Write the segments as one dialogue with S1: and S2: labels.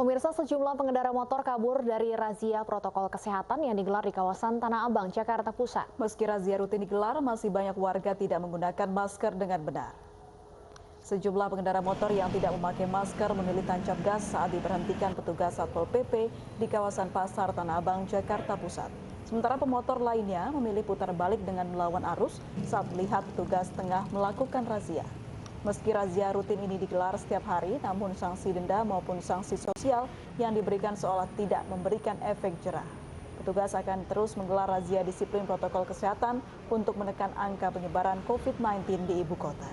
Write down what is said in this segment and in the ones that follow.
S1: Pemirsa, sejumlah pengendara motor kabur dari razia protokol kesehatan yang digelar di kawasan Tanah Abang, Jakarta Pusat.
S2: Meski razia rutin digelar, masih banyak warga tidak menggunakan masker dengan benar. Sejumlah pengendara motor yang tidak memakai masker memilih tancap gas saat diberhentikan petugas Satpol PP di kawasan Pasar Tanah Abang, Jakarta Pusat. Sementara pemotor lainnya memilih putar balik dengan melawan arus saat melihat petugas tengah melakukan razia. Meski razia rutin ini digelar setiap hari, namun sanksi denda maupun sanksi sosial yang diberikan seolah tidak memberikan efek jerah. Petugas akan terus menggelar razia disiplin protokol kesehatan untuk menekan angka penyebaran COVID-19 di ibu kota.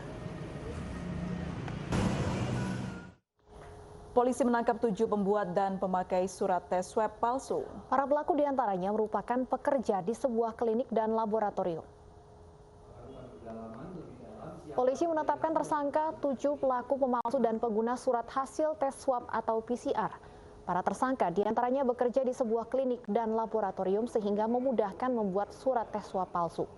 S2: Polisi menangkap 7 pembuat dan pemakai surat tes swab palsu.
S1: Para pelaku diantaranya merupakan pekerja di sebuah klinik dan laboratorium. Polisi menetapkan tersangka 7 pelaku pemalsu dan pengguna surat hasil tes swab atau PCR. Para tersangka diantaranya bekerja di sebuah klinik dan laboratorium sehingga memudahkan membuat surat tes swab palsu.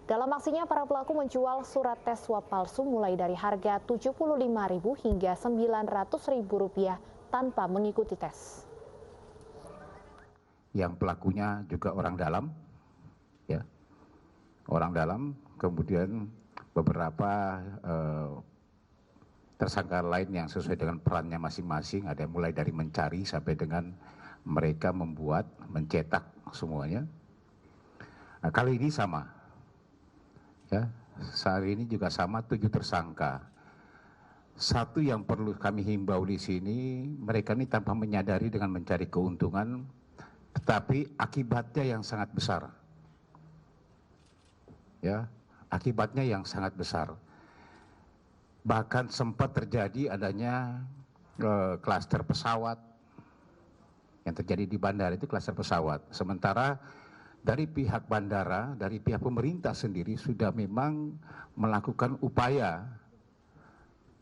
S1: Dalam aksinya, para pelaku menjual surat tes swab palsu mulai dari harga Rp75.000 hingga Rp900.000 tanpa mengikuti tes.
S3: Yang pelakunya juga orang dalam, ya, orang dalam, kemudian beberapa tersangka lain yang sesuai dengan perannya masing-masing, ada yang mulai dari mencari sampai dengan mereka membuat, mencetak semuanya. Nah, kali ini sama, ya, saat ini juga sama 7 tersangka. Satu yang perlu kami himbau di sini, mereka ini tanpa menyadari dengan mencari keuntungan, tetapi akibatnya yang sangat besar, ya. Akibatnya yang sangat besar. Bahkan sempat terjadi adanya klaster pesawat yang terjadi di bandara, itu klaster pesawat. Sementara dari pihak bandara, dari pihak pemerintah sendiri sudah memang melakukan upaya,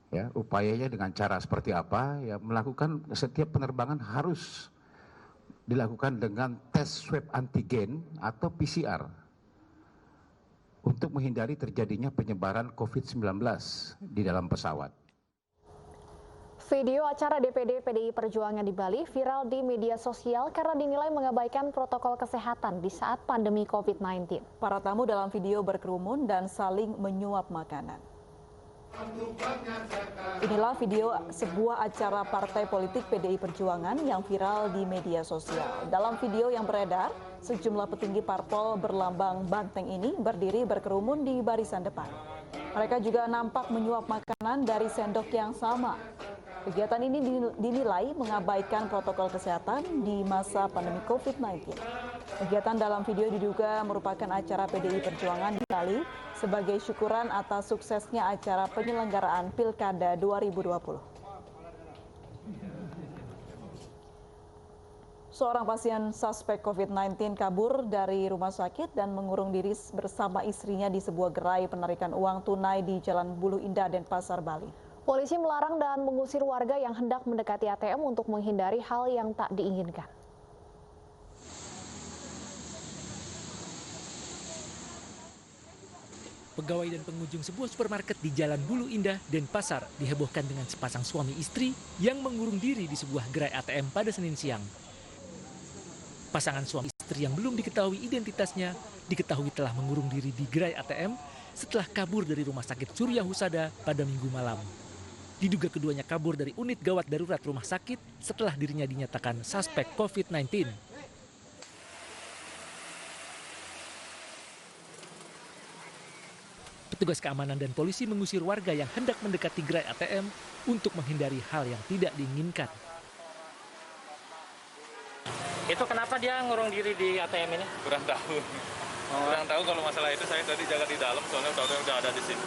S3: ya, upayanya dengan cara seperti apa, ya, melakukan setiap penerbangan harus dilakukan dengan tes swab antigen atau PCR. Untuk menghindari terjadinya penyebaran COVID-19 di dalam pesawat.
S1: Video acara DPD PDI Perjuangan di Bali viral di media sosial karena dinilai mengabaikan protokol kesehatan di saat pandemi COVID-19.
S2: Para tamu dalam video berkerumun dan saling menyuap makanan. Inilah video sebuah acara partai politik PDI Perjuangan yang viral di media sosial. Dalam video yang beredar, sejumlah petinggi parpol berlambang banteng ini berdiri berkerumun di barisan depan. Mereka juga nampak menyuap makanan dari sendok yang sama. Kegiatan ini dinilai mengabaikan protokol kesehatan di masa pandemi COVID-19. Kegiatan dalam video diduga merupakan acara PDI Perjuangan di Bali sebagai syukuran atas suksesnya acara penyelenggaraan Pilkada 2020. Seorang pasien suspek COVID-19 kabur dari rumah sakit dan mengurung diri bersama istrinya di sebuah gerai penarikan uang tunai di Jalan Bulu Indah, Denpasar, Bali.
S1: Polisi melarang dan mengusir warga yang hendak mendekati ATM untuk menghindari hal yang tak diinginkan.
S4: Pegawai dan pengunjung sebuah supermarket di Jalan Bulu Indah, Denpasar dihebohkan dengan sepasang suami istri yang mengurung diri di sebuah gerai ATM pada Senin siang. Pasangan suami istri yang belum diketahui identitasnya diketahui telah mengurung diri di gerai ATM setelah kabur dari Rumah Sakit Surya Husada pada Minggu malam. Diduga keduanya kabur dari unit gawat darurat rumah sakit setelah dirinya dinyatakan suspek COVID-19. Petugas keamanan dan polisi mengusir warga yang hendak mendekati gerai ATM untuk menghindari hal yang tidak diinginkan.
S5: Itu kenapa dia ngurung diri di ATM ini?
S6: Kurang tahu. Kurang tahu kalau masalah itu, saya tadi jaga di dalam soalnya udah ada di sini.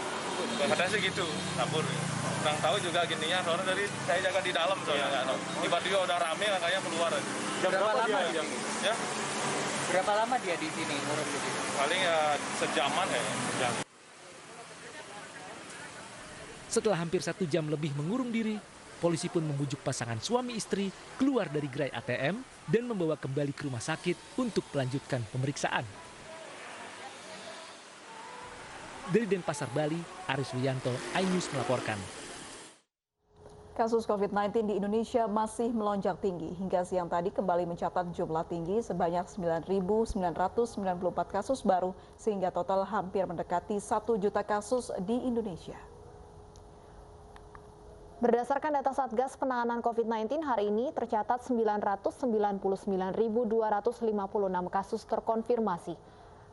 S6: Katanya sih gitu, kabur. Kurang tahu juga gininya, soalnya dari saya jaga di dalam soalnya nggak tahu. Tiba-tiba udah rame makanya keluar.
S5: Berapa lama dia?
S6: Ya?
S5: Berapa lama dia di sini ngurung di sini?
S6: Paling ya sejaman ya. Sejam.
S4: Setelah hampir 1 jam lebih mengurung diri, polisi pun membujuk pasangan suami istri keluar dari gerai ATM dan membawa kembali ke rumah sakit untuk melanjutkan pemeriksaan. Dari Denpasar, Bali, Aris Wiyanto, iNews melaporkan.
S2: Kasus COVID-19 di Indonesia masih melonjak tinggi. Hingga siang tadi kembali mencatat jumlah tinggi sebanyak 9.994 kasus baru sehingga total hampir mendekati 1 juta kasus di Indonesia.
S1: Berdasarkan data Satgas Penanganan COVID-19 hari ini tercatat 999.256 kasus terkonfirmasi.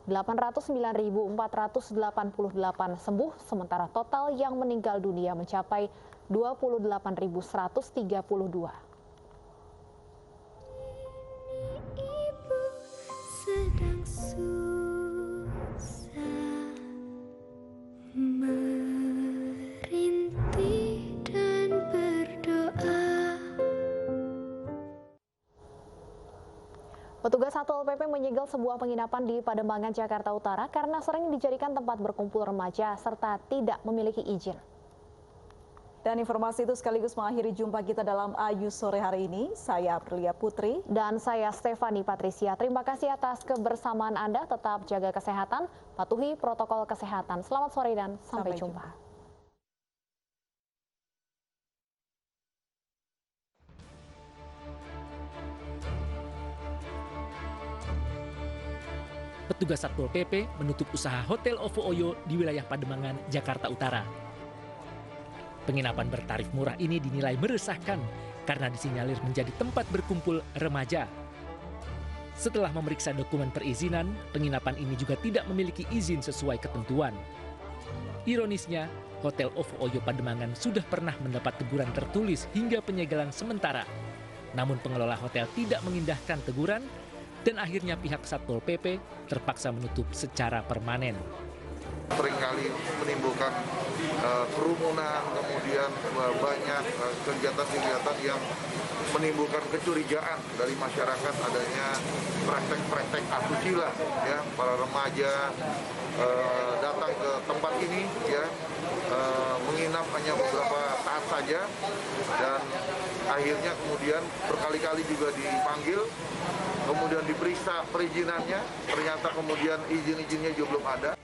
S1: 809.488 sembuh, sementara total yang meninggal dunia mencapai 28.132.
S7: Ibu sedang susah merintih dan berdoa.
S1: Petugas Satpol PP menyegel sebuah penginapan di Pademangan, Jakarta Utara karena sering dijadikan tempat berkumpul remaja serta tidak memiliki izin.
S2: Dan informasi itu sekaligus mengakhiri jumpa kita dalam Ayu sore hari ini. Saya Aprilia Putri.
S1: Dan saya Stefani Patricia. Terima kasih atas kebersamaan Anda. Tetap jaga kesehatan, patuhi protokol kesehatan. Selamat sore dan sampai jumpa.
S4: Petugas Satpol PP menutup usaha Hotel OVO Oyo di wilayah Pademangan, Jakarta Utara. Penginapan bertarif murah ini dinilai meresahkan karena disinyalir menjadi tempat berkumpul remaja. Setelah memeriksa dokumen perizinan, penginapan ini juga tidak memiliki izin sesuai ketentuan. Ironisnya, Hotel OVO Oyo Pademangan sudah pernah mendapat teguran tertulis hingga penyegelan sementara. Namun pengelola hotel tidak mengindahkan teguran dan akhirnya pihak Satpol PP terpaksa menutup secara permanen.
S8: Seringkali menimbulkan kerumunan, kemudian banyak kegiatan-kegiatan yang menimbulkan kecurigaan dari masyarakat adanya praktek-praktek asusila, ya, para remaja datang ke tempat ini, ya, menginap hanya beberapa saat saja dan akhirnya kemudian berkali-kali juga dipanggil, kemudian diperiksa perizinannya, ternyata kemudian izin-izinnya juga belum ada.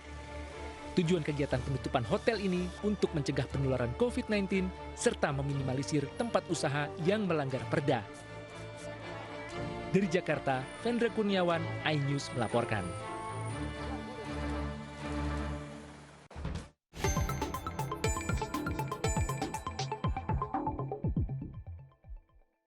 S4: Tujuan kegiatan penutupan hotel ini untuk mencegah penularan COVID-19 serta meminimalisir tempat usaha yang melanggar perda. Dari Jakarta, Vendra Kurniawan, iNews melaporkan.